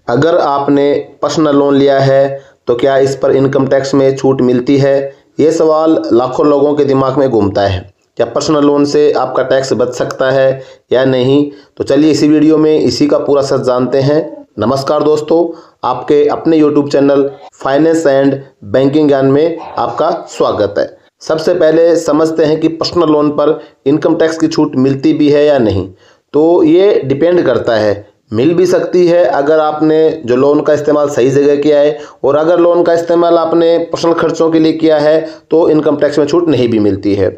अगर आपने personal loan लिया है तो क्या इस पर इनकम टैक्स में छूट मिलती है? ये सवाल लाखों लोगों के दिमाग में घूमता है। क्या पर्सनल लोन से आपका टैक्स बच सकता है या नहीं? तो चलिए इसी वीडियो में इसी का पूरा सच जानते हैं। नमस्कार दोस्तों, आपके अपने YouTube channel finance and banking ज्ञान में आपका स्वागत है। सबसे पहले समझते हैं कि पर्सनल लोन पर इनकम टैक्स की छूट मिलती भी है या नहीं। तो ये डिपेंड करता है, मिल भी सकती है अगर आपने जो लोन का इस्तेमाल सही जगह किया है, और अगर लोन का इस्तेमाल आपने पर्सनल खर्चों के लिए किया है तो इनकम टैक्स में छूट नहीं भी मिलती है।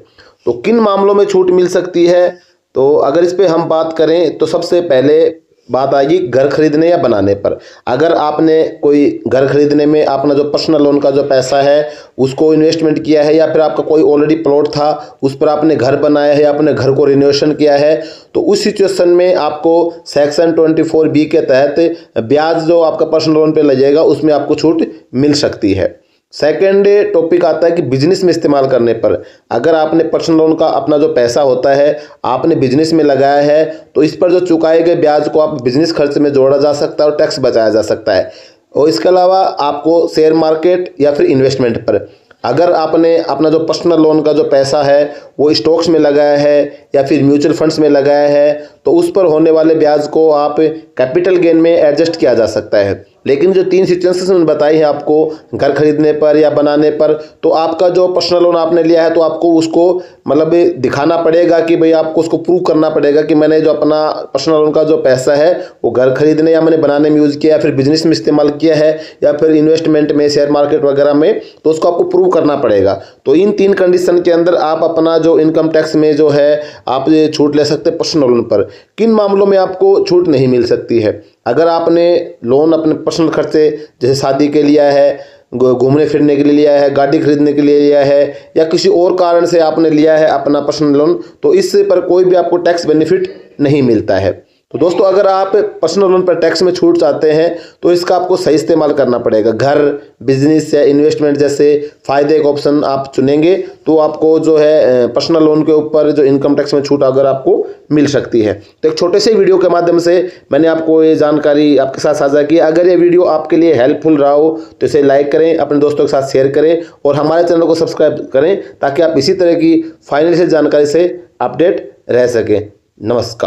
तो किन मामलों में छूट मिल सकती है? तो अगर इस पे हम बात करें तो सबसे पहले बात आएगी घर खरीदने या बनाने पर। अगर आपने कोई घर खरीदने में अपना जो पर्सनल लोन का जो पैसा है उसको इन्वेस्टमेंट किया है, या फिर आपका कोई ऑलरेडी प्लॉट था उस पर आपने घर बनाया है या अपने घर को रिनोवेशन किया है, तो उस सिचुएशन में आपको सेक्शन 24B के तहत ब्याज जो आपका पर्सनल लोन पे लगेगा उसमें आपको छूट मिल सकती है। सेकेंड टॉपिक आता है कि बिजनेस में इस्तेमाल करने पर। अगर आपने पर्सनल लोन का अपना जो पैसा होता है आपने बिजनेस में लगाया है तो इस पर जो चुकाए गए ब्याज को आप बिजनेस खर्च में जोड़ा जा सकता है और टैक्स बचाया जा सकता है। और इसके अलावा आपको शेयर मार्केट या फिर इन्वेस्टमेंट पर, अगर आपने अपना जो पर्सनल लोन का जो पैसा है वो स्टॉक्स में लगाया है या फिर म्यूचुअल फंड्स में लगाया है तो उस पर होने वाले ब्याज को आप कैपिटल गेन में एडजस्ट किया जा सकता है। लेकिन जो 3 सिचुएशंस मैंने बताई है आपको, घर खरीदने पर या बनाने पर, तो आपका जो पर्सनल लोन आपने लिया है तो आपको उसको मतलब दिखाना पड़ेगा कि भाई आपको उसको प्रूव करना पड़ेगा कि मैंने जो अपना पर्सनल लोन का जो पैसा है वो घर खरीदने या मैंने बनाने में यूज़ किया या फिर बिजनेस में इस्तेमाल किया है या फिर इन्वेस्टमेंट में शेयर मार्केट वगैरह में, तो उसको आपको प्रूव करना पड़ेगा। तो इन 3 कंडीशन के अंदर आप अपना जो इनकम टैक्स में जो है आप ये छूट ले सकते हैं पर्सनल लोन पर। किन मामलों में आपको छूट नहीं मिल सकती है? अगर आपने लोन अपने पर्सनल खर्चे जैसे शादी के लिया है, घूमने फिरने के लिए लिया है, गाड़ी खरीदने के लिए लिया है, या किसी और कारण से आपने लिया है अपना पर्सनल लोन, तो इससे पर कोई भी आपको टैक्स बेनिफिट नहीं मिलता है। तो दोस्तों, अगर आप पर्सनल लोन पर टैक्स में छूट चाहते हैं तो इसका आपको सही इस्तेमाल करना पड़ेगा। घर, बिजनेस या इन्वेस्टमेंट जैसे फ़ायदे का ऑप्शन आप चुनेंगे तो आपको जो है पर्सनल लोन के ऊपर जो इनकम टैक्स में छूट अगर आपको मिल सकती है। तो एक छोटे से वीडियो के माध्यम से मैंने आपको ये जानकारी आपके साथ साझा की। अगर ये वीडियो आपके लिए हेल्पफुल रहा हो तो इसे लाइक करें, अपने दोस्तों के साथ शेयर करें और हमारे चैनल को सब्सक्राइब करें ताकि आप इसी तरह की फाइनेंशियल जानकारी से अपडेट रह सकें। नमस्कार।